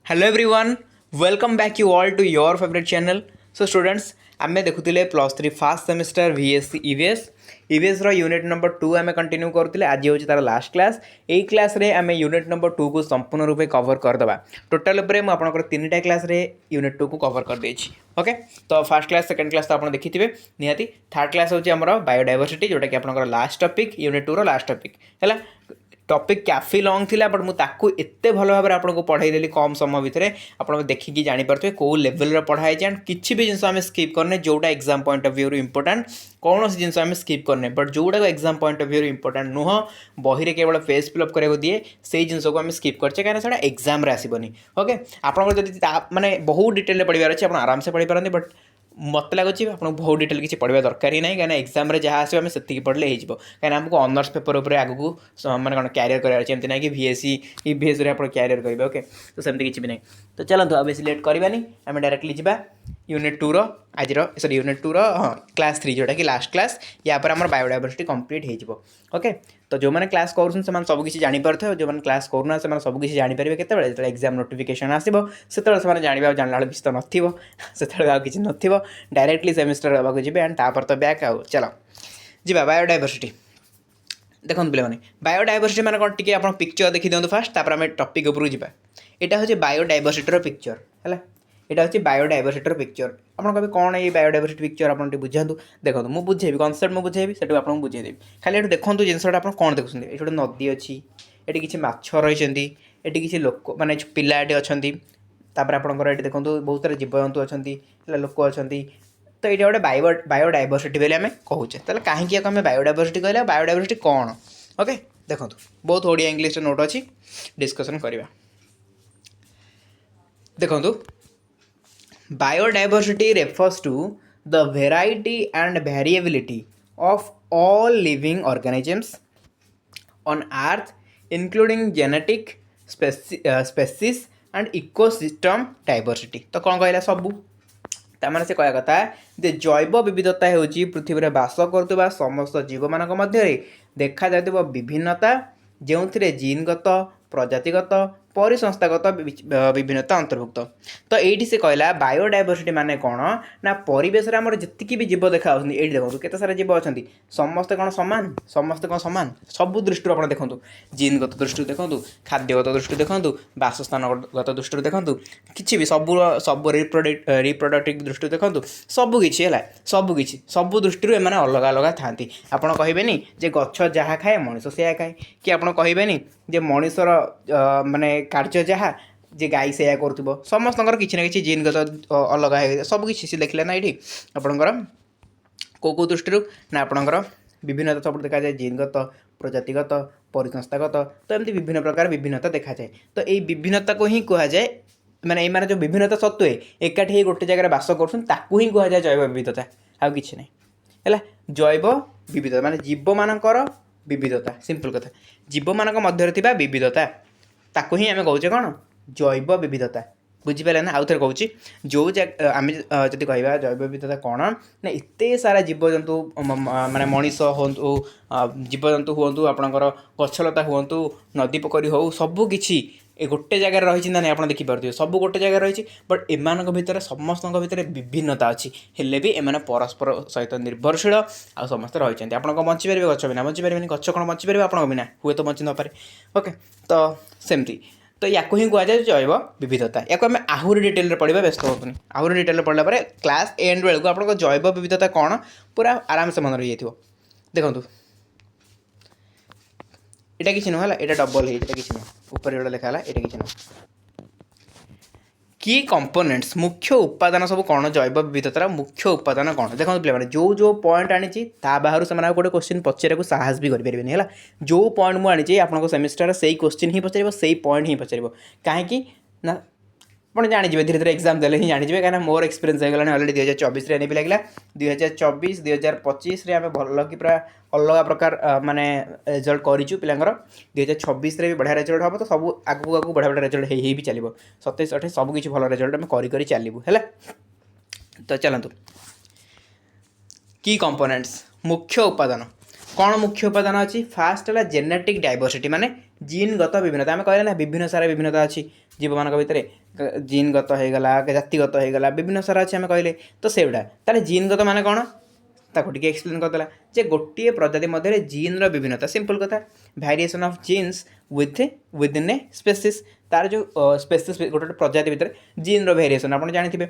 Hello everyone welcome back you all to your favourite channel. So students आम देखुले plus three first semester VSC EVS unit number 2 आम continue करते आज हूँ तार लास्ट क्लास। यही क्लास रे आम यूनिट नंबर 2 को संपूर्ण रूपे कवर करदे टोटाल मुझे तीन टा क्लास रे यूनिट 2 को कवर कर देछि। ओके तो फर्स्ट क्लास सेकंड क्लास तो आप देखिथे निहाती। थर्ड क्लास होची हमर बायोडायवर्सिटी जोटा कि आपनकर लास्ट टॉपिक यूनिट 2 रो लास्ट टॉपिक हैला। टॉपिक काफी लॉन्ग थिला बट मुझे एत भल भाव में आपको पढ़ाईदेली कम समय भितर आप देखिकी जापे कौ लेवल पढ़ाई एंड किसी भी जिन स्किप करने जोटा exam point of view important कौन सी जिन स्किप करने बट जोटा exam point of view important नुह बही रे केवल पेज फिलअप करने दिए से जिन को आम स्किप करचे कहीं एग्जाम आसबनी। ओके आप माने बहुत डिटेल पढ़ार अच्छे आप आराम से पढ़ी पारती बट मत लगुच आपको बहुत डिटेल किसी पढ़ा दरकार ही ना कहीं एग्जाम जहाँ आसो आम से पढ़ले हो कहीं आमको ऑनर्स पेपर उपर आगू मैंने कौन क्यारियर करार ना कि VSC EVS आप क्यारियर करेंगे। ओके तो सेमती किसी भी नहीं तो चलते अब बेसी लेट करवानी आम डायरेक्टली जा यूनिट 2 आज सॉरी यूनिट 2 हाँ क्लास 3 जोटा कि लास्ट क्लास या पर आम बायोडायवर्सिटी कंप्लीट हो। ओके तो जो मैंने क्लास कर सबकि जापर जो मैंने क्लास करूना से सबकि जापर के एग्जाम नोटिफिकेशन आसो से जाना जानला बेसी तो नए किसी न डायरेक्टली सेमिस्टर हाँ जी एंड तापर तो बैक आओ चलो जी बायोडायवर्सिटी। देखो पे बायोडायवर्सिटी मैंने कौन टी आप पिक्चर देखी दिखाँ फास्ट आम टपिक उपरू जा यहाँ हूँ बायोडायवर्सिटी पिक्चर है यहाँ हूँ बायोडायवर्सिटी पिक्चर आप कहे कौन ये बायोडायवर्सिटी पिक्चर आप बुझातु देखो मुझे बुझेबी कनसेप्ट मुझे बुझेबी से आपको बुझेदेवी खाली ये देखो जिनसा आप कौन देखुं ये गोटे नदी अच्छी ये किसी माछ रही ये किसी लोक माने पिला ये अच्छा आपंकर ये देखो बहुत सारे जीवजंतु अच्छा लोक अच्छा तो ये गोटे बायोडायवर्सिटी बोली आम कहे तो कहीं आम बायोडायवर्सिटी कहले बायोडायवर्सिटी कौन। ओके देखो बहुत ओडिया इंग्लिश नोट अच्छी डिस्कसन करवा। देखो biodiversity refers to the variety and variability of all living organisms on earth including genetic species and ecosystem diversity। तो कौन कहला सबू तार से कह कथा जे जैव विविधता होची पृथ्वी रे बास करतुबा समस्त जीव मानक मध्य देखा जातुबा विभिन्नता जो जीनगत प्रजातिगत परिसंस्थागत विभिन्नता अंतर्भुक्त। तो ये से कहला बायोडायवर्सिटी माने कौन ना परिवेश रे हमर जतिकी भी जीव देखा ये देखो केते सारा जीव अच्छा समस्ते कौन सामान समस्ते कौन सामान सबू दृष्टि आप देखो जीनगत दृष्टि देखो खाद्यगत दृष्टि देखो बासस्थानगत दृष्टि देखो किसी भी सब सब रिप्रोडक्टिव दृष्टि देखो सबकि है सबू दृष्टि एम अलग अलग था आपड़ कहे जे गछ जहाँ खाए मनीष से खाए कि आपड़ कहे जे मनीषर माने कार्य जहाँ जे गाई से कर समस्त किसी ना कि जीनगत अलग है सबकि देखिले ना ये आपणकर कौ दृष्टि ना आपणकर विभिन्नता सब देखा जाए जीनगत प्रजातिगत परिसंस्थागत तो एमती विभिन्न प्रकार विभिन्नता देखा जाए। तो ये विभिन्नता को ही कह जाए माने ये जो विभिन्नता सत्वे एकाठी गोटे जगह बास करूँ ही कह जाए जैव विविधता आउ कि नहीं है जैव विविधता माने जीव मानकर विविधता सिंपल कथा जीव मानक मध्य विविधता ताकू ही आम कहे कौन जैव विविधता बुझीपारे ना आउ थे कहूँ जो आम जब कह जैव विविधता कौन ना एत सारा जीवजंतु माने मनीष हूँ जीवजंतु हूँ आपणकर गछलता हूँ नदी पोखरी हो सबकि गोटे जगह रही ना आप देखिपे सब गोटे जगह रही बट एम भितर समस्त भितर विभिन्नता अच्छी हेले भी एम परस्पर सहित निर्भरशील आ समस्त रही आप बंचीपारे गच बिना बंचीपारे गच कौन बंचीपारे आप बिना हुए तो बंची नपे। ओके तो सेमती तो या ही कहुए जैव विविधता या आम आहरी डिटेल पढ़ा व्यस्त होनी आहरी डिटेल पढ़ला क्लास एंड बेलू आप जैव विविधता कौन पूरा आराम से मन रही देखो यहाँ किसी नुह ये डबल है किसी नुह ऊपर जो लिखा है ये किसी नुह की कंपोनेंट्स मुख्य उपादान सब कौन जैव विविधतार मुख्य उपादान कौन देखो पे जो पॉइंट आनी बाहर से गोटे क्वेश्चन पचार को साहस भी करें है जो पॉइंट मुझे आपको सेमिस्टर से क्वेश्चन ही पचार से पॉइंट ही पचार कहीं ना आप जाने धीरे धीरे एग्जाम देले ही जाने कहीं मोर एक्सपीरियंस हो गला अलरेडी 2024 रे भी लगे 2024 2025 आम भल कि पूरा अलग प्रकार माने रिजल्ट करूँ पिलांर 2026 भी बढ़िया रिजल्ट हम तो सब आगू आगू बढ़िया बढ़िया रिजल्ट हो भी चलो 27 28 सबकि भल रिजल्ट आम करी चलू है। तो चलतु की कंपोनेंट्स मुख्य उपादान कौन मुख्य उपादान अच्छी फास्ट है जेनेटिक डायवर्सिटी माने जीनगत विभिन्नता आम कहले ना विभिन्न सारा विभिन्नता अच्छी जीव मान भितर जीनगत होगा जातिगत होगा विभिन्न सारा अच्छे आम कहले तो से गुड़ा ताले जीनगत मान कौन ताको टिके एक्सप्लेन करदेला जे गोटे प्रजाति मध्य जीन विभिन्नता सिंपल कथा variation of genes within a species तार जो स्पेसीस गोटे प्रजाति भितर जीन वेरिएशन आप जानते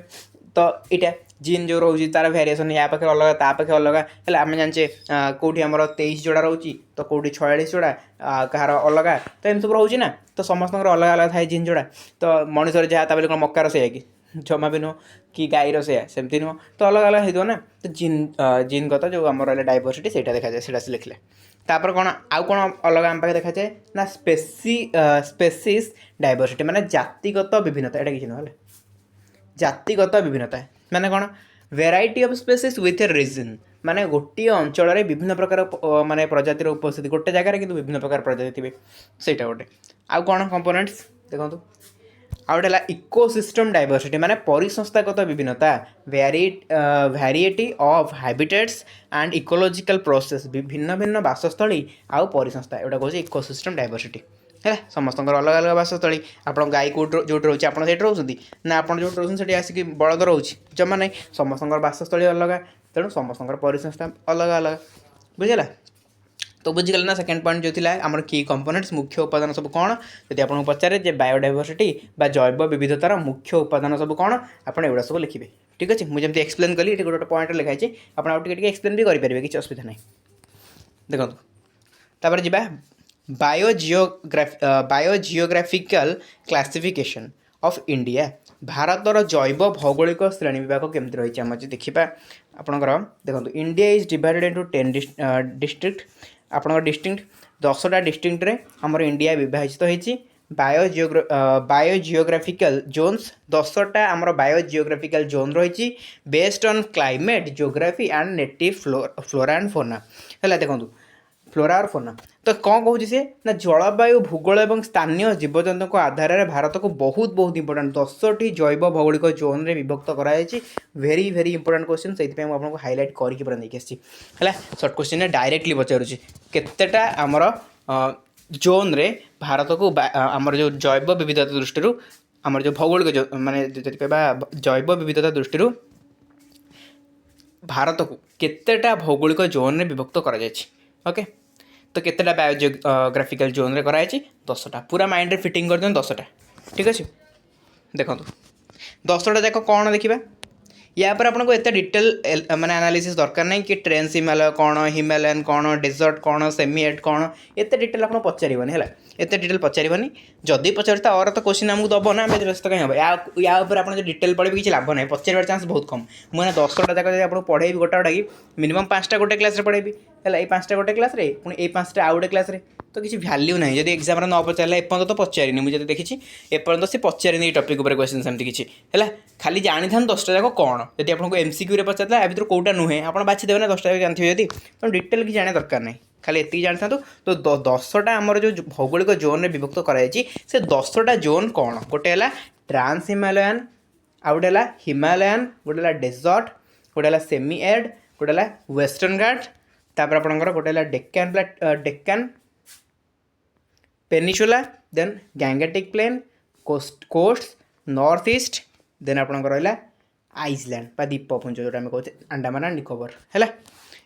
तो यहाँ जीन जो रोचे तार वेरिएशन या पाखे अलग ता पाखे अलग है आम जाने कौटी आम 23 जोड़ा रोचे तो कौटी 46 जोड़ा कहार अलग तो एम सब रोचे ना तो समस्त अलग अलग थाए जीन जोड़ा तो मनुष्य जहाँ ताबले कौन मकार से कि जमा भी नुह कि गाईर से सेमती नुह तो अलग अलग हो ना तो जीनगत जो आम रहा डायवर्सिटी से देखा जाए से लिखले तापर कौन आउ कौन अलग आम पाखे देखा जाए ना स्पेसीस डायवर्सिटी माने जातिगत विभिन्नता यहाँ किसी ना जातिगत विभिन्नता माने कौन variety of species with a region माने गोटे अंचल विभिन्न प्रकार माने प्रजातिर उपस्थिति गोटे जगार कि विभिन्न प्रकार प्रजाति थे सहीटा गोटे आउ कौन कंपोनेंट्स देखो आउ गोटे इकोसिस्टम डायवर्सिटी माने परिसंस्थागत विभिन्नता variety of habitats and ecological process भिन्न भिन्न बासस्थली आउ परिसंस्था एटा कहूँ इकोसिस्टम डायवर्सिटी है समस्त अलग अलग बासस्थली आप गाई कौट जो रोचे आप रोचे ना आप जो रोचे आसिक बलद रोचे जमा ना समस्त बासस्थली अलग तेणु समस्त परिसंस्था अलग अलग बुझेगा तो बुझीगल ना सेकेंड पॉइंट जो थी आम की कंपोनेंट्स मुख्य उपादान सब कौन जब आपको पचारे बायोडायवर्सिटी बा जैव विविधतार मुख्य उपादान सब कौन आप एगुड़ा सब लिखे ठीक अच्छे मुझे एक्सप्लेन कली गोटे गोटे पॉइंट लिखाई आप एक्सप्लेन भी करेंगे किसी असुविधा ना देखो तापर जी बायोजियोग्राफिकल क्लासिफिकेशन ऑफ इंडिया भारतर जैव भौगोलिक श्रेणी विभाग केमती रही आम देखा आपंकर देखो India is divided into 10 district आपंकर डिस्ट्रिक्ट 10टा डिस्ट्रिक्ट रे हमर इंडिया विभाजित होती बायोजियोग्राफिकल जोन्स 10टा आमर बायोजियोग्राफिकल जोन रही based on climate geography and native flora and fauna है देखो फ्लोरा और फोना तो कौन कहूँ सी ना जलवायु भूगोल और स्थानीय जीवजंतु आधार में भारत को बहुत बहुत इंपोर्टेंट 10टी जैव भौगोलिक जोन में विभक्त कराई वेरी वेरी इंपोर्टेंट क्वेश्चन से आपको हाईलाइट करके पूरा नहीं आसी है सर्ट क्वेश्चन डायरेक्टली पचारूँ केतेटा आमर जोन रे भारत को आमर जो जैव विविधता दृष्टि आमर जो भौगोलिक माने कह जैव विविधता दृष्टि भारत को केतेटा भौगोलिक जोन में विभक्त कर ओके तो केतेटा बायोजियोग्राफिकल जोन रे कराई 10टा पूरा माइंड रे फिटिंग कर 10टा ठीक अच्छे देखो 10टा जाक कौन देखा या पर आपको एत डिटेल माने एनालिसिस दरकार नहीं कि ट्रेंस हिमालय कौन हिमालयन कौन डेजर्ट कौन सेमी एड कौन एत डिटेल आप पचारबनी है एत डिटेल पचारबनी जदि पचार और तो क्वेश्चन आमको दब ना आम व्यस्त कहीं हम या आप डिटेल पढ़े किसी लाभ ना पचार चांस बहुत कम मुझे 10टा जाक आपको पढ़ेबी गोटा गोटा कि मिनिमम 5टा गोटे क्लास पढ़ेबी है ये 5टा गोटे क्लास पुणी ये 5टा आउ गोटे क्लास तो किसी भैल्यू ना जब एग्जाम न पचारा एपर्त तो पचारिनी मुझे देखी एपर्त से पचारिनी टॉपिक उपर क्वेश्चन सेमती किसी है खाली जानी था 10टा जाक कौन जब आपको एमसीक्यू रे पचारा या भर कौटा नुहे आप बाछीदेवे ना 10टा जानते जब तो डिटेल कि जाना दरकार नहीं खाली एति जानी था तो 10टा आमर जो भौगोलिक जोन में विभक्त कराई से 10टा जोन कौन गोटे है ट्रांस हिमालयन आउ गोटे है हिमालयन गोटे है डेजर्ट गोटे है सेमी एड गोटे है वेस्टर्न घाट तापर आपंकर गोटे है Deccan peninsula then Gangetic plain coast north east then आपंकर रहा आइसलैंड बा द्वीपपुंज जो कहते अंडमान एंड निकोबर है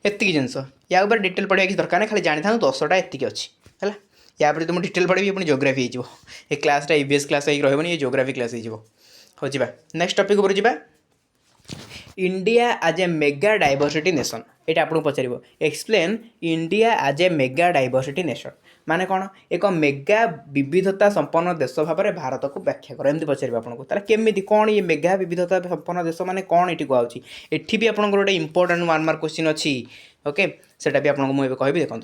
एतिक जिनस या डिटेल पढ़ा किसी दरकार नहीं खाली जानी था 10टा एतिक अच्छी है या तुम डिटेल पढ़ी पुणी जियोग्राफी हो क्लासटा ईवीएस क्लास रही ये जियोग्राफी क्लास हो जा नेक्स्ट टॉपिक उपर जा India as a mega diversity nation ये आपको पचार explain India as a mega diversity nation माने कौन एक मेगा विविधता संपन्न देश भाव में भारत को व्याख्या कर एमती पचार आपको तार केमी कौन ये मेगा विविधता संपन्न देश माने कौन ये कहुच्छी एठी भी आपको गोटे इंपोर्टेंट 1 मार्क क्वेश्चन अच्छी ओके सेटा भी आपको मुझे कहि देखो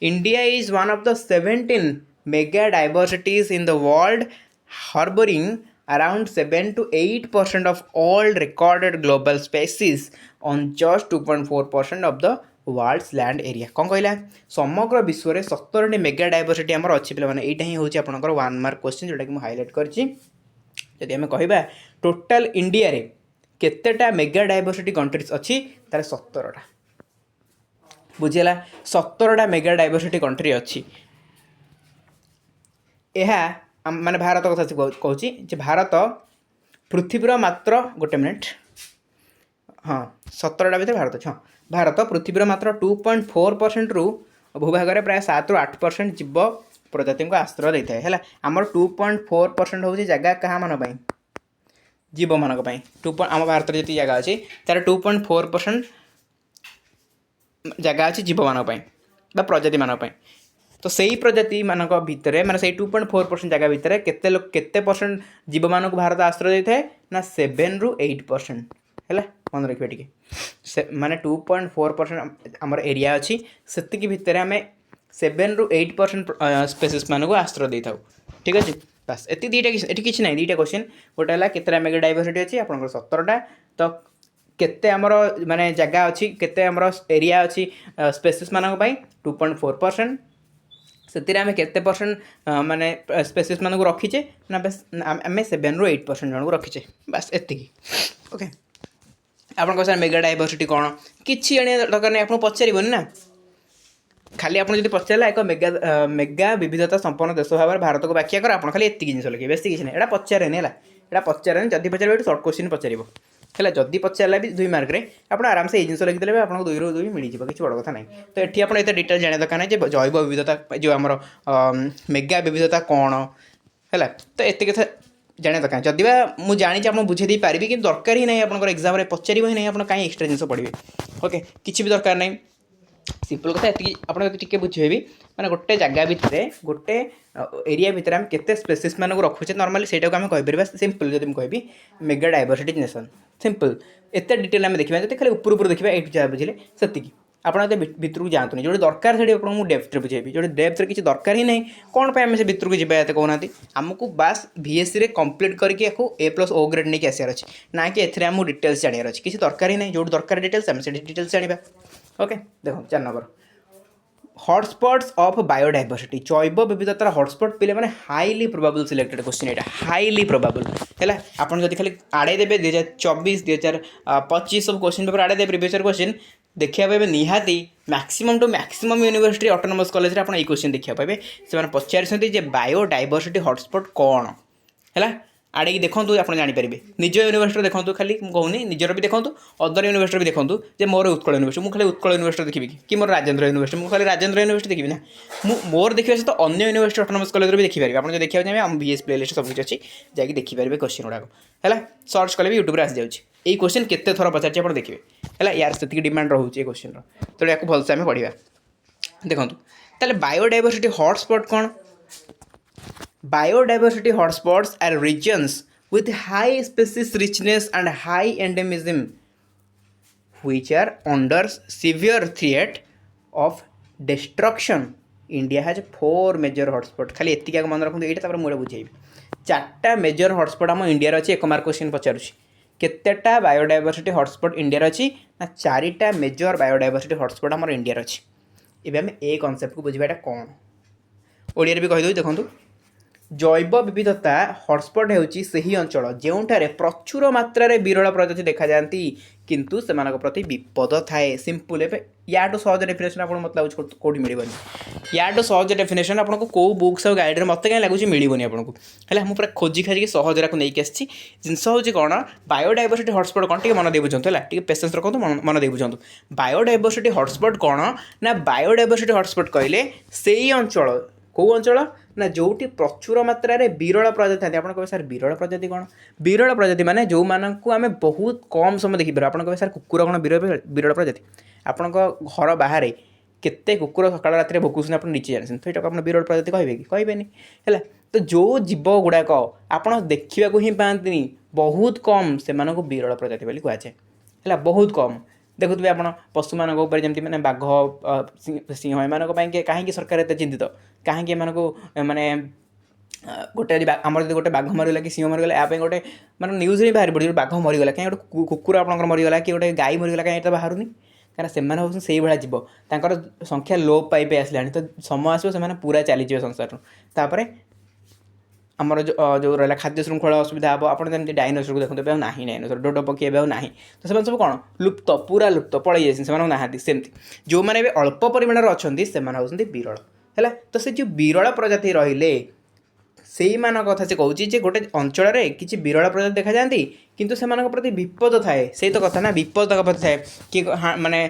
India is one of the 17 mega diversities in the world harbouring around 7 to 8% of all recorded global species on just 2.4% of the world's land area कौन कहला समग्र विश्व में 17 मेगा डायवर्सिटी आमर अच्छी पे यहाँ ही हूँ आपंकर 1 मार्क क्वेश्चन जोटा कि हाईलाइट करछि जदि आम कह टोटाल इंडिया रे केतेटा मेगा डायवर्सिटी कंट्रीज अच्छी तार 17टा बुझेगा 17टा मेगा डायवर्सिटी कंट्री अच्छी माने भारत कथा कहूँ जे भारत पृथ्वीर मात्र गोटे मिनिट हाँ 17टा भितर भारत अच्छे हाँ भारत पृथ्वीर मात्र 2.4% रु भूभाग में प्राय 7 ରୁ 8% जीव प्रजाति को आश्रय देता है आमर 2.4% हूँ जगह क्या मान जीव मान आम भारत जी जगह अच्छी तार 2.4% जगह अच्छी जीव मान प्रजाति मान तो सही प्रजाति मान भितर माने से 2.4% जगह भितर केते परसेंट जीव मान को भारत आश्रय देता है ना 7 ରୁ 8% है मन रखिए टी माने 2.4% आमर एरिया अच्छी से भितर आम 7 ରୁ 8% स्पेसीस मान को आश्रय दे था ठीक अच्छे बस ये दुईटा ये किसी ना दुईटा क्वेश्चन गोटे है केतटा मेगा डायवर्सिटी अच्छी आप 17टा तो केते आमर माने जगह अच्छी केते आमर एरिया अच्छी स्पेसीस मान 2.4% से आम केते परसेंट माने स्पेसीस मान को रखीचे ना बस आम 7 ରୁ 8% जन को रखीचे बस एति ओके आपन सर मेगा डायवर्सिटी कौन किसी जाना दरकार नहीं आपको पचार ना खाली आप पचारा एक मेगा विविधता संपन्न देश भाव में भारत को व्याख्या कर आप खाली एति जिन लगे बेस किसी ना यहाँ पचारे यहाँ पचारे जदि पचार सर्ट क्वेश्चन पचार है जदि पचारा भी 2 मार्क में आप आराम से जिन लगिदेले आपको 2 ରୁ 2 मिल जाए किसी बड़ कथा ना तो ये आप डिटेल जाना दरकार नहीं जैव विविधता जो आम मेगा विविधता कौन है तो ये कथा जाना दरकार जदि मुझे जानी आप बुझे पारि कि दरकार ही नहीं आप एग्जाम में पचार ही नहीं आप कहीं एक्सट्रा जिन पढ़े ओके किसी भी दरकार नहीं सिंपल कथा ये आपके बुझेबी मैंने गोटे जगह भितर गोटे एरिया भितर आम केते स्पेसीस मान को रखुचे नॉर्मली सेटा को आम कहीपर सिंपल जब मुझे कहि मेगा डायवर्सिटी नेशन सिंपल एत डिटेल आम देखा जब खाली ऊपर देखा ये जहाँ बुझे से आप भितर को जातुनि जो दरकार से आपको डेप्थ में बुझेबी जो डेप्थ किसी दरकार ही नहीं कौन पे आम से भितर को जी कहना आमको बास VSC कंप्लीट करके A+O ग्रेड नहीं आसार अच्छे ना कि एथे आमको डिटेल्स जानार अच्छे किसी दरकार ही नहीं जो दरकार डिटेल्स आम से डिटेल्स जाना ओके देखो 4 नंबर हॉटस्पॉट्स ऑफ बायोडायवर्सिटी जैव विविधतार हॉटस्पॉट पे मैंने हाईली प्रोबेबल सिलेक्टेड क्वेश्चन यहाँ हाईली प्रोबेबल है आपड़ जब खाली आड़े देवे 2024 2025 सब क्वेश्चन पेपर आड़े देवे प्रीवियस क्वेश्चन देखा पाए निहाती maximum to maximum university autonomous college रे आपण क्वेश्चन देखा पाए से पचार बायोडायवर्सिटी हॉटस्पॉट कौन है आड़े देखूँ आप जापर निज यूनिवर्सिटी देखूँ खाली कहूनी निजर भी देखूँ अदर यूनिवर्सिटी भी देखूँ जे मोर उत्कल यूनिवर्सिटी मुझे खाली उत्कल यूनिवर्सिटी देखी कि मोर राजेंद्र यूनिवर्सिटी मुझे खाली राजेंद्र यूनिवर्सिटी देखी ना मोर देखिए सहित अन्य यूनिवर्सिटी ऑटोनोमस कॉलेज भी देखिपारे आप देखा चाहिए आम VS प्लेलिस्ट सब कुछ अच्छी जाकि देखिपारे क्वेश्चन गुड़ाक है सर्च कले भी यूट्यूब आसी जाऊँगी यही क्वेश्चन केते थर पचार आप देखिए है यार से डिमांड रोचे क्वेश्चन तो या भलसे आम पढ़ा देखूँ ताले बायोडायवर्सिटी हॉटस्पॉट कौन Biodiversity hotspots are regions with high species richness and high endemism which are under severe threat of destruction. India has 4 major hotspots. खाली एतिक आगे मन रखते ये मुझे बुझेबी 4टा मेजर हॉटस्पॉट आम इंडिया अच्छी 1 मार्क क्वेश्चन पचारूँ केतेटा बायोडायवर्सिटी हॉटस्पॉट इंडिया अच्छी ना 4टा मेजर बायोडायवर्सिटी हॉटस्पॉट आम इंडिया अच्छी एवं आम ए कनसेप्ट को बुझा कौन ओडिया भी कहीदे देखूँ जैव विविधता हॉटस्पॉट होची सही अंचल जोठारे प्रचुर मात्रा विरल प्रजाति देखा जाती किंतु से प्रति विपद थाए सिंपल या सहज डेफिनेशन आप मतलब कौटी मिलनी या सहज डेफिनेशन आपको कौ बुक्स और गाइड मत कहीं लगुच मिलनी आपको है मुझे पूरा खोजी खाजिक सहज नहीं आसी जिनस हूँ कौन बायोडायवर्सिटी हॉटस्पॉट कौन टी मन दे बुझातु है पेसेंस रखु मन दे बुझातु बायोडायवर्सिटी हॉटस्पॉट कौन ना बायोडायवर्सिटी हॉटस्पॉट कहले से अंचल कौ अंचल ना जोटी प्रचुर मात्रा विरल प्रजाति था आप कहे सर विरल प्रजाति कौन विरल प्रजाति माने जो मानक आम बहुत कम समय देखिपर आप कहे सर कुकुर कौन विरल प्रजाति आपण घर बाहर केते कुकुर सकाल रात भोकुसन आप नीचे जाने तो आप विरल प्रजाति कहे कि कहेनि है तो जो जीव गुड़ाक आप देखा ही पाती बहुत कम से विरल प्रजाति बोली कहुए है बहुत कम देखुए आप पशु मान जमी मैंने बाघ सिंह एम कहीं सरकार एत चिंतित कहीं माने गोटे आम जो गोटे बाघ मरीगला कि सिंह मरीगला या गोटे मतलब न्यूज ही बाहर पड़े बाघ मरीगला कहीं गोटे कुकुर आप मरीगला कि गोटे गाई मरीगला कहीं तो बाहर कहीं से हूँ जीव तर संख्या लोप पाई आसला तो समय आसो से पूरा चलीजे संसार तापर आमर जो रहा खाद्य श्रृंखला असुविधा हम आप डायनोसर को देखते ना डायनोसर डोडो पक्षी एवं ना तो से सब कौन लुप्त पूरा लुप्त पड़े जाए ना सेमती जो मैंने अल्प परिमाण अच्छा से विरल है तो से जो विरल प्रजाति रहिले ସେଇମାନଙ୍କ କଥା ସେ କହୁଛି ଯେ ଗୋଟେ ଅଞ୍ଚଳରେ କିଛି ବିରଳ ପ୍ରଜାତି ଦେଖାଯାଆନ୍ତି କିନ୍ତୁ ସେମାନଙ୍କ ପ୍ରତି ବିପଦ ଥାଏ। ସେଇ ତ କଥା ନା, ବିପଦ ତାଙ୍କ ପ୍ରତି ଥାଏ। କିଏ ମାନେ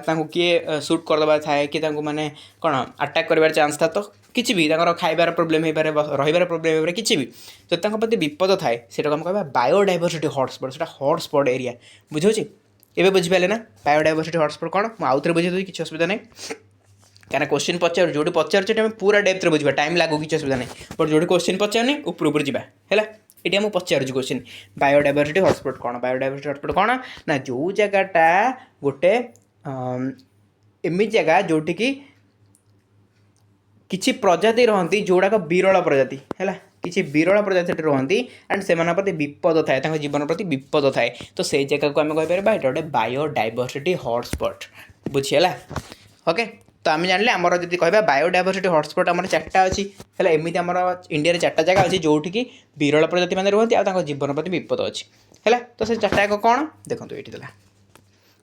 ତାଙ୍କୁ କିଏ ସୁଟ୍ କରିଦେବାର ଥାଏ, କିଏ ତାଙ୍କୁ ମାନେ କ'ଣ ଆଟାକ୍ କରିବାର ଚାନ୍ସ ଥାଏ, ତ କିଛି ବି ତାଙ୍କର ଖାଇବାର ପ୍ରୋବ୍ଲେମ୍ ହେଇପାରେ, ରହିବାର ପ୍ରୋବ୍ଲେମ୍ ହେଇପାରେ, କିଛି ବି ଯଦି ତାଙ୍କ ପ୍ରତି ବିପଦ ଥାଏ ସେଇଟାକୁ ଆମେ କହିବା ବାୟୋଡାଇଭର୍ସିଟି ହଟସ୍ପଟ୍। ସେଇଟା ହଟସ୍ପଟ୍ ଏରିଆ, ବୁଝାଉଛି? ଏବେ ବୁଝିପାରିଲେ ନା ବାୟୋଡାଇଭର୍ସିଟି ହଟସ୍ପଟ୍ କ'ଣ? ମୁଁ ଆଉଥରେ ବୁଝେଇ ଦେଉଛି, କିଛି ଅସୁବିଧା ନାହିଁ। କାରଣ କ୍ୱେଶ୍ଚିନ୍ ପଚାରୁ ଯୋଉଠି ପଚାରୁଛି ଆମେ ପୁରା ଡେପ୍ଥରେ ବୁଝିବା, ଟାଇମ୍ ଲାଗୁ, କିଛି ଅସୁବିଧା ନାହିଁ। ବଟ୍ ଯୋଉଠି କ୍ୱେଶ୍ଚିନ୍ ପଚାରୁନି ଉପରୁ ଯିବା ହେଲା। ଏଠି ମୁଁ ପଚାରୁଛି କ୍ୱେଶ୍ଚିନ୍, ବାୟୋଡାଇଭର୍ସିଟି ହଟସ୍ପଟ୍ କ'ଣ? ବାୟୋଡାଇଭର୍ସିଟି ହଟସ୍ପଟ୍ କ'ଣ ନା ଯେଉଁ ଜାଗାଟା ଗୋଟେ ଏମିତି ଜାଗା ଯେଉଁଠିକି କିଛି ପ୍ରଜାତି ରହନ୍ତି ଯେଉଁଗୁଡ଼ାକ ବିରଳ ପ୍ରଜାତି ହେଲା, କିଛି ବିରଳ ପ୍ରଜାତି ସେଠି ରୁହନ୍ତି ଆଣ୍ଡ ସେମାନଙ୍କ ପ୍ରତି ବିପଦ ଥାଏ, ତାଙ୍କ ଜୀବନ ପ୍ରତି ବିପଦ ଥାଏ। ତ ସେଇ ଜାଗାକୁ ଆମେ କହିପାରିବା ଏଇଟା ଗୋଟେ ବାୟୋଡାଇଭର୍ସିଟି ହଟସ୍ପଟ୍। ବୁଝି ହେଲା? ଓକେ, ତ ଆମେ ଜାଣିଲେ ଆମର ଯଦି କହିବା ବାୟୋଡାଇଭର୍ସିଟି ହଟସ୍ପଟ୍ ଆମର 4ଟା ଅଛି ହେଲା। ଏମିତି ଆମର ଇଣ୍ଡିଆରେ 4ଟା ଜାଗା ଅଛି ଯେଉଁଠିକି ବିରଳ ପ୍ରଜାତି ମାନେ ରୁହନ୍ତି ଆଉ ତାଙ୍କ ଜୀବନ ପ୍ରତି ବିପଦ ଅଛି ହେଲା। ତ ସେ 4ଟା ଯାକ କ'ଣ ଦେଖନ୍ତୁ, ଏଇଠି ଦେଲା,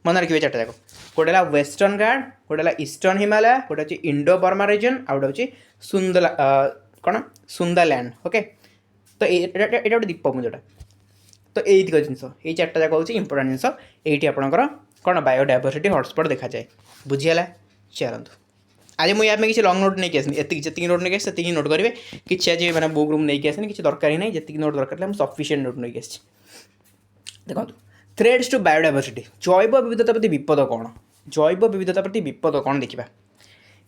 ମନେ ରଖିବେ 4ଟା ଯାକ। ଗୋଟେ ହେଲା ୱେଷ୍ଟର୍ଣ୍ଣ ଘାଟ, ଗୋଟେ ହେଲା ଇଷ୍ଟର୍ଣ୍ଣ ହିମାଳୟ, ଗୋଟେ ହେଉଛି ଇଣ୍ଡୋ ବର୍ମା ରିଜନ୍, ଆଉ ଗୋଟେ ହେଉଛି ସୁନ୍ଦରଲ୍ୟାଣ୍ଡ। ଓକେ, ତ ଏଇଟା ଗୋଟେ ଦ୍ୱୀପପୁଞ୍ଜଟା। ତ ଏଇତିକ ଜିନିଷ, ଏଇ 4ଟା ଯାକ ହେଉଛି ଇମ୍ପୋର୍ଟାଣ୍ଟ ଜିନିଷ। ଏଇଠି ଆପଣଙ୍କର କ'ଣ ବାୟୋଡାଇଭର୍ସିଟି ହଟସ୍ପଟ୍ ଦେଖାଯାଏ। ବୁଝିହେଲା? ଚାଲନ୍ତୁ, ଆଜି ମୁଁ ୟା ପାଇଁ କିଛି ଲଙ୍ଗ୍ ନୋଟ୍ ନେଇକି ଆସିନି, ଯେତିକି ନୋଟ୍ ନେଇକି ଆସିଛି ସେତିକି ନୋଟ୍ କରିବେ। କିଛି ଆଜି ମାନେ ବୁକ୍ ରୁମ୍ ନେଇକି ଆସିନି, କିଛି ଦରକାର ହିଁ ନାହିଁ। ଯେତିକି ନୋଟ୍ ଦରକାର ଥିଲା ମୁଁ ସଫିସିଏଣ୍ଟ ନୋଟ୍ ନେଇକି ଆସିଛି। ଦେଖନ୍ତୁ, थ्रेड्स टू बायोडाइवर्सिटी, जैव विविधता प्रति विपद कौन? जैव विविधता प्रति विपद कौन देखा?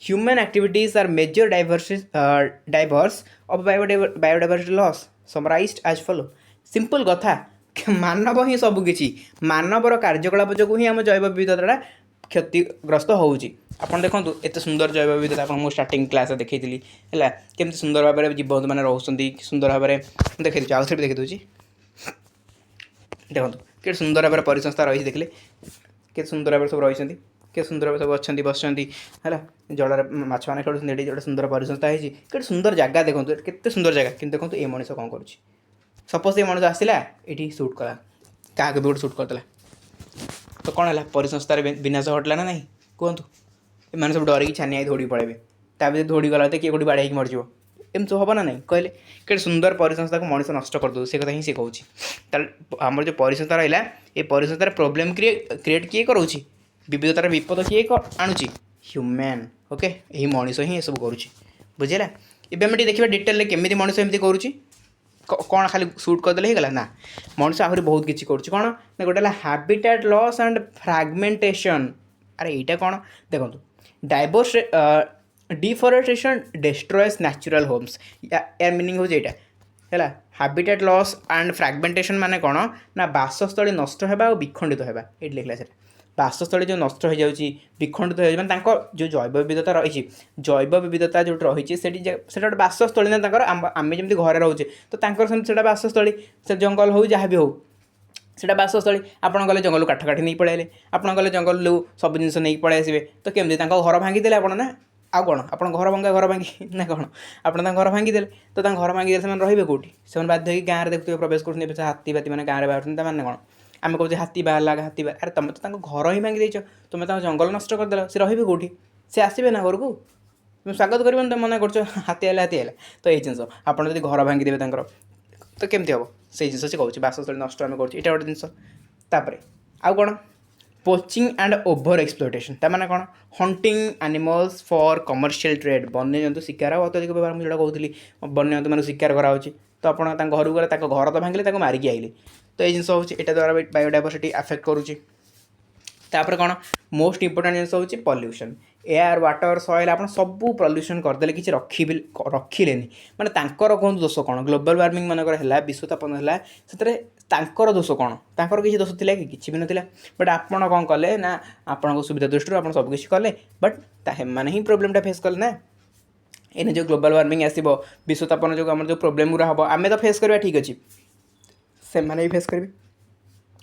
Human activities are major drivers of biodiversity loss summarised as follow. Simple कथा, मानव ही सबकि, मानवर कार्यकलाप जो ही आम जैव विविधता क्षतिग्रस्त होउची। आपन देखंतु एते सुंदर जैव विविधता आपन मो स्टार्टिंग क्लास देखैतिली हैला, केमति सुंदर भाबरे जीव माने रहउसंती, सुंदर भाबरे देखै दिछु, आउथरे देखै दउची। देखंतु के सुंदर भाबरे परिसंस्था रही, देखले के सुंदर भाबरे सब रहिसंती, के सुंदर भाबरे सब अछंती बसचंती हैला, जळरे माछ माने खेलुसंती, एडी जोडे सुंदर परिसंस्था हेची, के सुंदर जगह देखंतु, केते सुंदर जगह। किंतु देखंतु ए मनुष्य कोन करूची? सपोज ए मनुष्य आसिला एठी शूट कला, का के भी शूट करतला, तो कौन है परिसंस्थार विनाश घटला ना नहीं? कहतु एम सब डरिकी छानिया दौड़ी पड़े, ता दौड़ी गला किए गोटे बाड़े मरज, एमती सब हम ना नहीं? कहले कि सुंदर परिसंस्था को मनुष्य नष्ट करदे, से कथा ही से कहूँ। आमर जो परिसंस्था रहा, ये परिसंस्थार प्रोब्लेम क्रिएट किए करोची, विविधतार विपद किए आणुची? ह्यूमैन। ओके, यही मनुष्य ही सब करुच्ची। बुझेगा? एवं आम देखा डिटेल केमी मनुष्य एमती करुच्ची, कौन खाली सुट करदे होगा ना? मनुष्य आहरी बहुत किसी करुच्ची। कौन ना गोटे हैबिटेट लॉस एंड फ्रैगमेंटेशन। अरे यहाँ कौन देखो, diverse deforestation destroys natural Holmes, यार मीनिंग होता है हैबिटेट लॉस एंड फ्रैगमेंटेशन माने कौन ना बासस्थली नष्ट होगा और विखंडित होगा। ये लिखला से बासस्थली जो नष्ट हो जाऊँगी, विखंडित हो माने जो जैव विविधता रही, जैव विविधता जो रही से गोटे बासस्थली ना, आम जमी घरे रोचे तो से बासस्थली, से जंगल हो जहाँ भी हो से बासस्थली। आपड़ गले जंगल काठ काठी नहीं पड़े, आपड़ गले जंगल सब जिन नहीं पलि आसवे, तो केमती घर भांगीदे आप ना, आउ कौन आप घर भांगी ना कौन आप घर भांगीदे, तो घर भांगीदे से रे कौटी, से बाध्य होगी गाँव में देखते प्रवेश कर हाथी बाती मैंने गाँव में बाहर कौन आम कहे हाथी बाहर हाथी बाहर। अरे तुम तो घर ही भांगी देच, तुम जंगल नष्ट करदेल, से रे कौटी? से आसवे ना घर को, तुम स्वागत कर तुम मना कर हाथी आला हाथी आला। तो ये जिन आप घर भांगीदेवे तो केमती हम से जिन से कहूँ बासस्थली नष्ट आम कर, गोटे जिनस। आउ कौन पोचिंग एंड ओभर एक्सप्लोटेशन, ताने कौन hunting animals for commercial trade, वन्य जंतु शिकार और अत्यधिक व्यवहार। मुझे कहूली वन्य जंतु मैं शिकार कराऊँ, तो आप घर गले घर तो भांगे मारिकी आइले, तो ये जिन हूँ यहाँ द्वारा बायोडाइवर्सिटी अफेक्ट करुच्ची। तापर कौन मोस्ट इंपोर्टेंट जिन हूँ पल्यूशन, एयर वाटर सॉइल आप सब पल्यूशन करदे, किसी रखिले माने तांकर कहूँ दोष कौन? ग्लोबल वार्मिंग मनकर है, विश्वतापन है, से दोष कौन? तांकर किसी दोष थिला कि? किसी भी नथिला। बट आपन कौन कले ना, आपन सुविधा दृष्टि आप सब किसी कले, बट मैंने ही प्रोब्लेमटा फेस कले ना। एने जो ग्लोबल वार्मिंग आसो, विश्वतापन जो आम जो प्रोब्लेम गुरा हम आम तो फेस करवा, ठीक अच्छे से भी फेस करेंगे।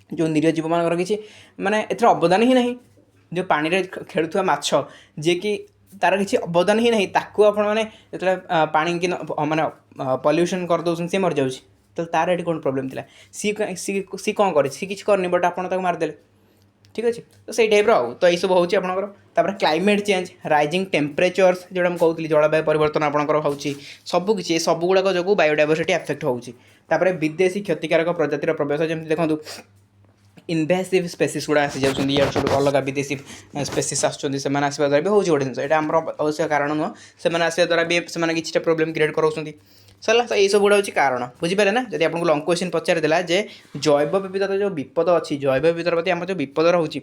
जो निरीह जीव मान किसी माने एथर अवदान ही नहीं, जो पानी रे खेलुवा माछ जे कि तार किसी अवदान ही नहीं, ताकू आपण मैंने जो पानी कि माने पल्यूशन कर दौरान सी मर जाऊँ, तो तार ये कौन प्रोब्लेम थी? सी कौन करे? सी किसी करनी, बट आप मारदे, ठीक अच्छे तो से टाइप तो यही सब hopper climate change rising temperatures जोटा मुझे कहती जलवायु परिवर्तन आपंकर हो सबकि सबुगुड़ाक जो बायोडायवर्सिटी अफेक्ट होपर विदेशी क्षतिकारक प्रजातिर प्रवेश जमी देखो इनभेसिव स्पेसीस गुड़ा आसी जाऊँ या अलग विदेशी स्पेसीस आसुँच आसवा द्वारा भी हो गोटे जिन यहाँ आम अवश्य कारण नुह से आसवा द्वारा भी से किसी प्रोब्लेम क्रिएट कराऊँ सरला तो यही सब गुड़ा हूँ कारण बुझीपारे ना जब आपको लंग क्वेश्चन पचारिदेला जे जैव विविधता जो विपद अच्छी जैव विविधता प्रति आम जो विपद रोचे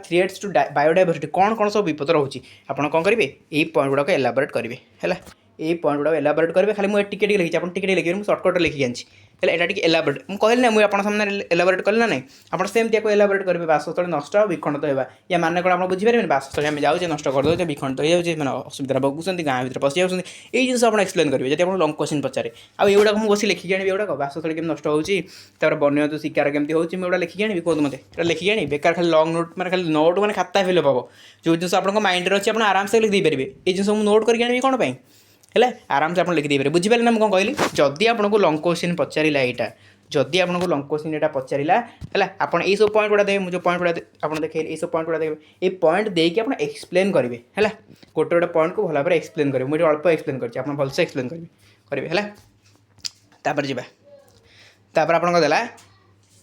थ्रेट्स टू बायोडायवर्सिटी कौन कौन सब विपद रोचे आपड़ कौन करेंगे यही पॉइंट गुड़ाक एलाबोरेट करेंगे है यही पॉइंट गुड़ा एलाबोरेट करेंगे खाली मुझे टिके लिखी आप टिके लिखे मुझे सर्टकट लिखी आनी है टी एलाबोरेट मुझे कहली ना मुझे सामने एलाबोरेट कल ना नहीं आप सेमती को एलाबोरेट करेंगे बासस्थल नष्ट विखंडित होगा या माने कौन आप बुझीपारे बासस्थल आम जाऊे नष्ट करदे विखंडित हो जाए मैंने असुविधा भोगुंट गाँ भर पशि जाऊँ यही जिन आप एक्सप्लेन करेंगे जब आप लंग क्वेश्चन पचारे आउटा मुझे बस लिखिकी आनी एगुड़ा बासस्थल केमी नष्ट होपर वन्यजंतु शिकार केमी होगा लिखिकी आनी कहूँ मत लिखिकी आनी बेकार खाली लंग नोट मैंने खाली नोट मैंने खाता फिलअप हम जो जिन आप माइंड अच्छे आप आराम से लिखी पारे ये जिन मुझे नोट करके आनी कौन है आराम से आप लिखिदे पारे बुझीपारे ना मुझे कहली जदि आपको लंग क्वेश्चन पचारा यहाँ जदि आपको लंग क्वेश्चन यहाँ पचारा है आप सब पॉइंट गुड़ा देखे मुझे पॉइंट गुड़ा आप देखिए ये सब पॉइंट गुड़ा देखे ये पॉइंट देके आप एक्सप्लेन करेंगे है गोटे गोटे पॉइंट को भल भाव एक्सप्लेन करेंगे मुझे अल्प एक्सप्लेन कर भलसे एक्सप्लेन करेंगे है तापर जापर आपको देला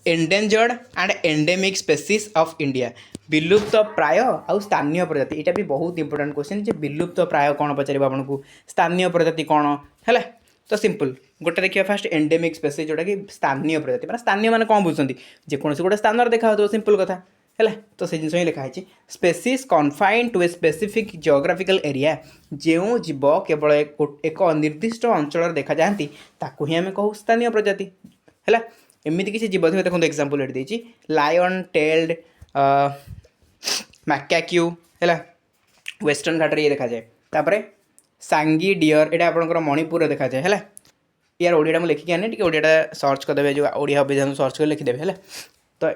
endangered and endemic species of India विलुप्त प्राय आउ स्थानीय प्रजाति यहाँ भी बहुत इंपोर्टेंट क्वेश्चन जे विलुप्त प्राय कौन पचार आपको स्थानीय प्रजाति कौन है तो सिंपल गोटे देखिए फास्ट एंडेमिक स्पेसीज जोटा कि स्थानीय प्रजाति मैंने स्थानीय मैंने कौन बुझुंट जेकोसी गोटे स्थान देखा हो सिंपल कथा है तो से जिन लिखाई species confined to a specific geographical area जो जीव केवल एक निर्दिष्ट अंचल देखा जाती ताकू ही आम कहू स्थानीय प्रजाति है एमती किसी जीव थे देखो एग्जांपल ये देती लायन टेल्ड मैकाक्यू है वेस्टर्न घाट ये देखा जाए तापर सांगी डियर यहाँ आपंकर मणिपुर देखा जाए है यार ओडिया मुझे लिखिकी आने टी ओडिया सर्च करदे जो ओडिया अभिधान सर्च कर लिखिदेवे है तो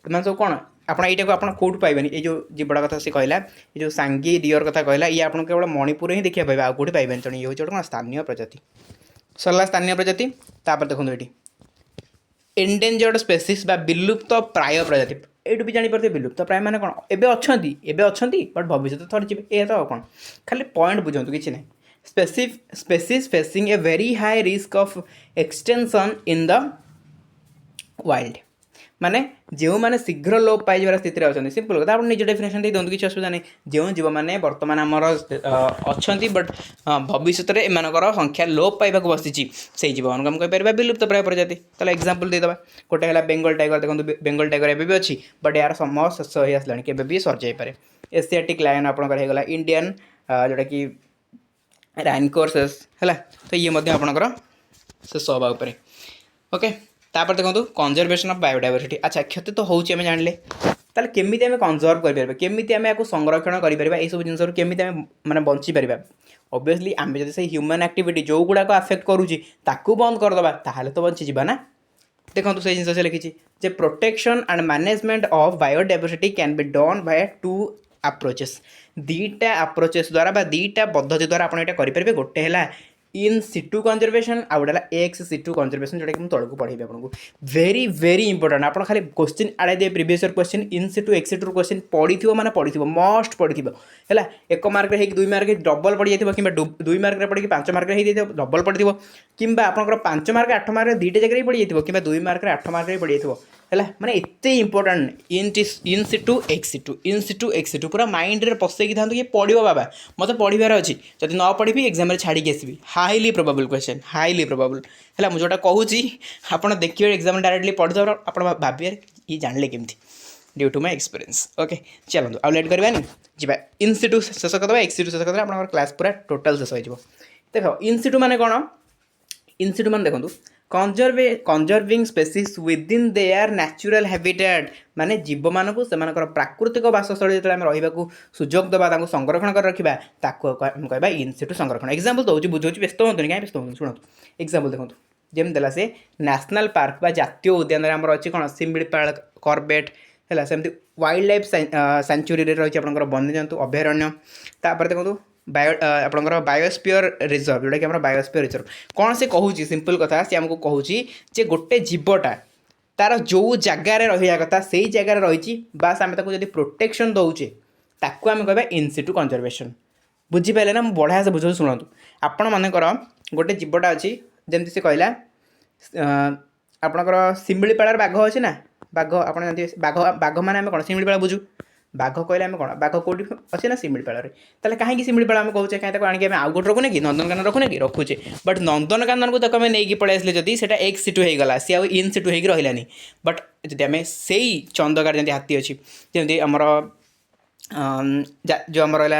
मैं सब कौन आप यहाँ को आप कौट पाइबे ये जो जीवड़ा कथा से कहला ये जो सांगी डियर कथा कहला ये आप केवल मणिपुर ही देखा पाइबे आउट पाइबे तेणु ये हूँ गोटे स्थानीय प्रजाति सरला स्थानीय प्रजाति तापर देखो ये एंडेंजर्ड स्पेसीज बा विलुप्त प्राय प्रजाति ये भी जापर विलुप्त प्राय मैंने कौन एवं बट भविष्य थोड़े जी ये तो कौन खाली पॉइंट बुझुँ कि ना species facing a very high risk of extension in the wild माने जो मैंने शीघ्र लोप पाइबार स्थित अच्छे सिंपल कथा आप निज डेफिनेशन दे दिखाँ किसी असुविधा नहीं जो जीव मैंने बर्तमान आमर अच्छा बट भविष्य में एमर संख्या लोप पाइबा बसी से जीव मान कहीपर विलुप्त प्राय प्रजाति तो एक्जाम्पल देदेवा गोटे है बेंगल टाइगर देखो बेंगल टाइगर एवं भी अच्छी बट यार समय शेष हो आसानी के भी सर जापे एशियाटिक लायन आपंकर इंडियन जोटा कि राइनकोर्सेस है तो ये आपंकर शेष हवा ओके तापर देखो कंजर्वेशन ऑफ बायोडायवर्सिटी अच्छा क्षति तो होम जानिले ताले केमी आम कंजर्व करें केमी आम या संरक्षण करें यह सब जिन केमी माने बंची पार ऑब्वियसली आम जब से ह्यूमन एक्टिविटी जो गुड़ाक आफेक्ट करुच्ची बंद करदे ताहले तो बंची जावा ना देखो से जिन से लिखी जे protection and management of biodiversity can be done by two approaches दीटा अप्रोचेस द्वारा दीटा पद्धति द्वारा आप करेंगे गोटे है इन सिटू कंजर्वेशन आउ गोटे एक्स सिटू कंजर्वेशन जोटा कि तौक पढ़ेबी आपको वेरी वेरी इंपोर्टेंट आप खाली क्वेश्चन आड़े दे previous year question in situ ex situ question पढ़ी माने पढ़ी मस्ट पढ़ी है एक मार्क हो 2 मार्क डबल पड़ जाए कि 2 मार्क पढ़ी 5 मार्क डबल पड़ी कि आपंकर 5 मार्क 8 मार्क 2टा जगह पड़ जाए कि 2 मार्क 8 मार्क पड़ जाए है माने एते इंपोर्टेंट इन सिटू एक्स सिटू पूरा माइंड रे पसैकी था कि पढ़ो बाबा मत पढ़ार अच्छी जब न पढ़ी एग्जाम छाड़ी आसबि highly probable question highly probable है मुझे जोटा कहूँ आप देखिए एग्जाम डायरेक्टली पढ़ी आप भाविए ये जानले केमती due to my experience okay चलो आउ लेट करवानी जी इन सिटू शेष करदे एक्स सिटू शेष करदे आप क्लास पूरा टोटाल शेष हो देख इन सिटू माने कौन इन सिटू माने देखो conserving species within there natural habitat माने जीव मानक से प्राकृतिक बासस्थल जो रहा सुजोग देवा संरक्षण कर रखा कहवा इन सिटू संरक्षण एग्जाम्पल दूसरी बुझे व्यस्त हूँ कहीं व्यस्त हूँ शुणु एग्जाम्पल देखो जमी देला से नेशनल पार्क जातीय उद्यान आमर अच्छी कौन शिमिलीपाल करबेट है सेमती वाइल्ड लाइफ सेंचुरी रही है वन्यजंतु अभयारण्य तापर देखो बायो आपंकर बायोस्फीयर रिजर्व जोटा कि बायोस्फीयर रिजर्व कौन से कहूँ सिंपल कथा सी आमको कहूँ जे गोटे जीवटा तार जो जगार रहा कथा से जगार रही बास आम जब प्रोटेक्शन दौचे ताकू आम कह इनसिटु कंजर्वेशन बुझीपारे ना बढ़िया से बुझे शुणु आपण मनकर गोटे जीवटा अच्छी जमी से कहला आपणकर शिमिलीपाड़ बाघ अच्छे ना बाघ आप बाघ बाघ मैंने आम कौन शिमिलीपाड़ बुझू बाघ कहले आम कौन बाघ कौटी अच्छे ना शिमिलीपाड़ ताले कहीं शिमिलीपाड़ आम कहूचे कहीं आगे आउ गोटे रखुने कि नंदनकानन रखुने कि रखुचे बट नंदनकानन को तक आम नहीं पड़े आसले जदि से एक सिटु हो गला सी आउ इन सिटु हो रही बट जब आम से चंदगार जमी हाथी अच्छी जमी आमर जो आम रहा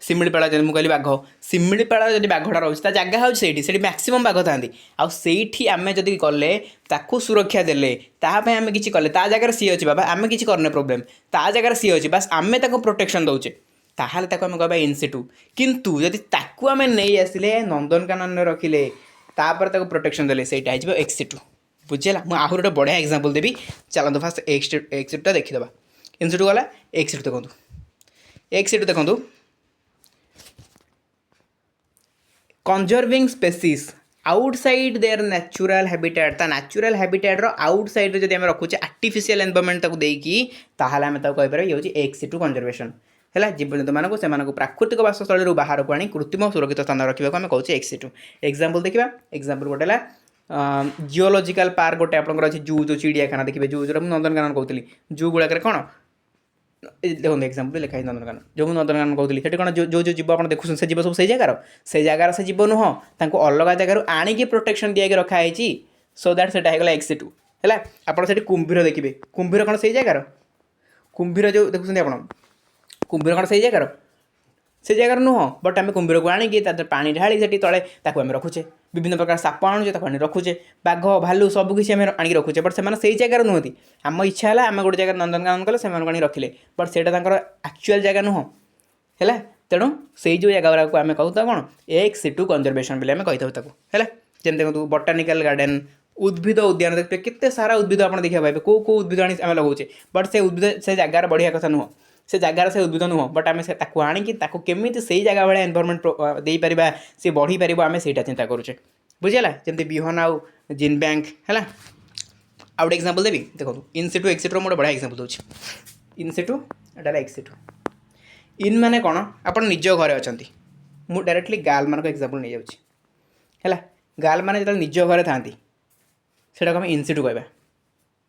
शिमिलीपाड़ जब मुझे बाघ शिमिलीपाड़ जब बाघटा रोचे जगह हूँ से मैक्सीम बाघ था आउठी आम जब गले ताकू सुरक्षा देले तापाई आम कि कले ता जगह सी अच्छी बाबा आम कि करने प्रोब्लेम ता जगह सी अच्छी बास आम प्रोटेक्शन दौचे ताहले ताको आम कहबा इनसिटु किंतु जदि ताकू आम नहीं आसिले नंदनकानन रखिले तापर ताको प्रोटेक्शन देले सेटा हो एक्सिटु बुझेगा मुझे आहरी गोटे बढ़िया एग्जांपल देवी चलते फास्ट एक्सिटुटा देखीदे इनसिटु गला एक्सिटु देखो एक्सिटु देखो conserving species outside there natural habitat ता नेचुरल हैबिटेट रो आउटसाइड जब आम रखुचे आर्टिफिशियल एनवायरनमेंट ताको देकी ताहाले आम ताको कहि ये होची एक्सिटु कंजर्वेशन है जीवजंतु मानक से प्राकृतिक बासस्थल बाहर को आनी कृत्रिम सुरक्षित स्थान रखा आम कहे एक्सिटु एग्जांपल देखा एग्जांपल गोटे है जियोलॉजिकल पार्क गोटे आपंकर अच्छे जू जो चिड़ियाखाना देखिए जू जो नंदनकानन कहती जू गुड़ाक कौन देखो एग्जांपल लिखाई नंदनकानन जो नंदनकानन कहती है कौन जो जो जीव आप देखुन से जीव सब से जगार से जीव नुह अलग जगार आणिकी प्रोटेक्शन दिया रखाई सो दैट से एक्सिटु है आप कुंभीर देखिए कुंभीर कौन से जगार कुंभीर जो देखुं आप कुंभीर कौन से जगार नुह बट आम कुंभीर को आणिकी पानी ढाली से तले आम रखुचे विभिन्न प्रकार साप आणुचे आनी रखुचे बाघ भालू सबकिछ आम आणिक रखुचे बट से जगार नुहति आम इच्छा है आम गोटे जगह नंदनकानन कले से आनी रखिले बट से एक्चुअल जगह नुह है तेणु से जो जगह को आम कहू कौन एक्सिटु कंजर्वेशन बोली आम कही है जमी देखो बोटानिकल गार्डन उद्भिद उद्यान देखते केते सारा उद्भिद आप देखा पाए कौ कौ उद्भिद आनी आम लगाऊे बट से उद्भिद से जगार बढ़िया कथा नुह से जगार से उद्भिद नुह बट आम से आणिकी केमी से जगह भाया एनवायरनमेंट दे पार सी बढ़ी पार आम से चिंता करुचे बुझीगला जमी बिहन आउ जिन बैंक है आउ गोटे एग्जांपल देवी देखो इनसिटु एक्सिटु मोटे बढ़िया एग्जांपल दूसरी इनसिटु एटा एक्सिटु इन माने कौन आप निज घरे अच्छा मुझे डायरेक्टली गाल मान एग्जांपल नहीं जाऊँगी है गाल मैंने जो निज घरे था से आम इनसिटु कहवा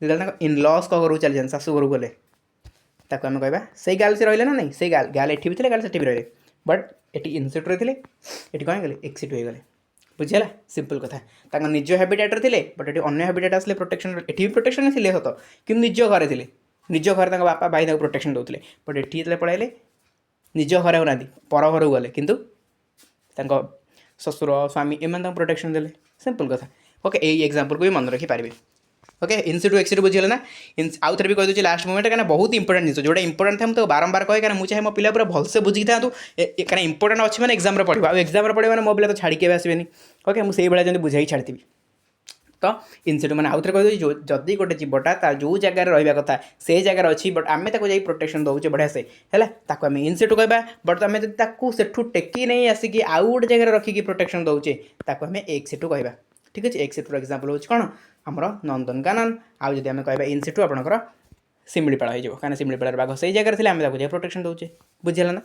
जो इन लॉस घर चली जाए शाशु घर गले ताको आम कहवा से गाल से रही ना नहीं से गाल गाल एटी भी थे गाल से भी रही बट ये इनसिटु रे ये कौन गले एक्सिटु हो गले बुझीगला सिंपल कथा निज हैबिटेट थे बट ये अन्य हैबिटेट आसले प्रोटेक्शन ये प्रोटेक्शन थे सत कि निज घरे थे निज घर बापा भाई प्रोटेक्शन दौले बट ये पढ़ाइले निज घरे होना पर घर गले किंतु ससुर स्वामी एम प्रोटेक्शन देले सिंपल कथा ओके यही एग्जांपल को भी मन रखिपारे ओके इनसिटु एक्सिटु बुझीगला ना आउ थे भी कहीदे लास्ट मोमेंट क्या बहुत इंपोर्टेंट जिन जो इंपोर्टेंट था मुझे बारंबार कहे क्या मुझे मो पिला पूरा भलसे बुझी था क्या इंपोर्टेंट अच्छे मैंने एग्जाम पढ़ा और एग्जाम पढ़े मैंने मो पिला तो छाड़ी के आसबेनि ओके मुझे भाई जब बुझाई छाड़ी तो इनसिटु मैंने आउ थे कहीदे जदि गोटे जीवटा तार जो जगार रहा कथा से जगार अच्छी बट आम जा प्रोटेक्शन दौचे बढ़िया से है आम इनसिटु कहवा बट आम सेठू टेकी नहीं आसिक आउ गोटे जगह रखिकी प्रोटेक्शन दौचे आम एक्सिटु कहवा ठीक अच्छे एक्सिटुर एग्जांपल हो कौन आमर नंदनकानन आउ जब आम कहवा इनसिटु आपंकर शिमिलीपाड़ हो कहीं शिमिलीपाड़ बाघ से जगह थे आम प्रोटेक्शन दौचे बुझीगला ना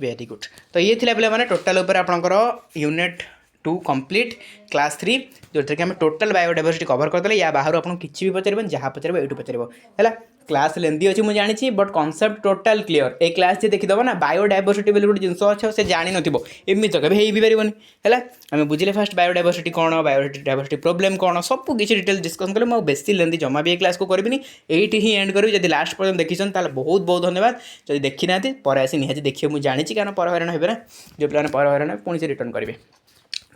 वेरी गुड तो ये थी पे टोटाल आपंकर यूनिट 2 कंप्लीट क्लास 3 जो कि आम टोटाल बायोडायवर्सिटी कवर करदे या बाहर आपको किसी भी पचार जहाँ पचार ये पचार है क्लास लेंदी अच्छी मुझे जानी बट कॉन्सेप्ट टोटाल क्लीयर ए क्लास जी देखीद ना बायोडायवर्सिटी बोली गोटे जिन अच्छे से जानी नमि तो कभी हो पारनि है आम बुझे फास्ट बायोडायवर्सिटी कौन बायोडायवर्सिटी प्रोब्लेम कौन सब किसी डिटेल डिस्कसन कले मुझे बेसी लेंदी जमा भी ए क्लास को करी ये ही एंड करी जब लास्ट पर्यटन देखी बहुत बहुत धन्यवाद जब देखी ना पर आसी निहाती देखिए मुझे जानी कारण पर हईराण हो ना जो पे पर हईराण पुणी से रिटर्न करेंगे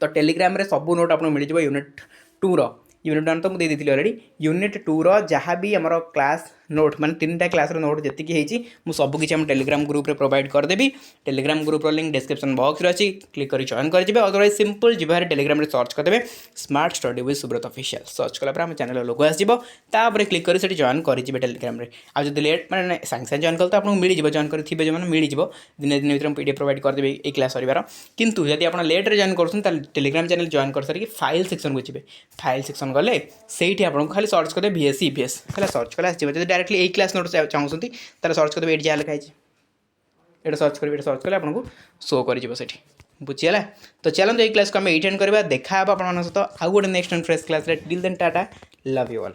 तो टेलीग्राम रे सब नोट आपको मिल यूनिट 2 यूनिट 1 तो मुझे देती अलरेडी यूनिट 2 जहाँ भी आम क्लास नोट माने 3टा क्लास नोट जी मुझे सबकि आम टेलीग्राम ग्रुप रे प्रोवाइड करदेवी Telegram group link description box रे अच्छी क्लिक कर जॉइन करेंगे अदरवाइज सिंपल जी टेलीग्राम रे सर्च करदे smart study with Subrat official search कला आम चैनल लोगो आसपर क्लिक कर जॉइन करेंगे टेलीग्राम रे आ जो लेट मैंने सांगे सांगे जॉइन कल तो आपको मिल जॉइन करेंगे जो मैंने मिल दिन दिन भर पीडीएफ प्रोवाइड करदेवी ये क्लास सर किंतु यदि आप लेट रे जॉइन कर टेलीग्राम चैनल जॉइन कर सारी फाइल सेक्शन को जी फाइल सेक्शन गले से आपको खाली सर्च करदे VSC EPS है सर्च कले आसो डायरेक्टली यही क्लास नोट चाहूँगी तार सर्च करदे ये जहाँ लिखाई ये सर्च करेंगे सर्च कले आपको शो कर बुझीगला तो चलते ये क्लास को आम एटेंड करवा देखा आप सहित आउ गोटे next and fresh class till then tata love you all.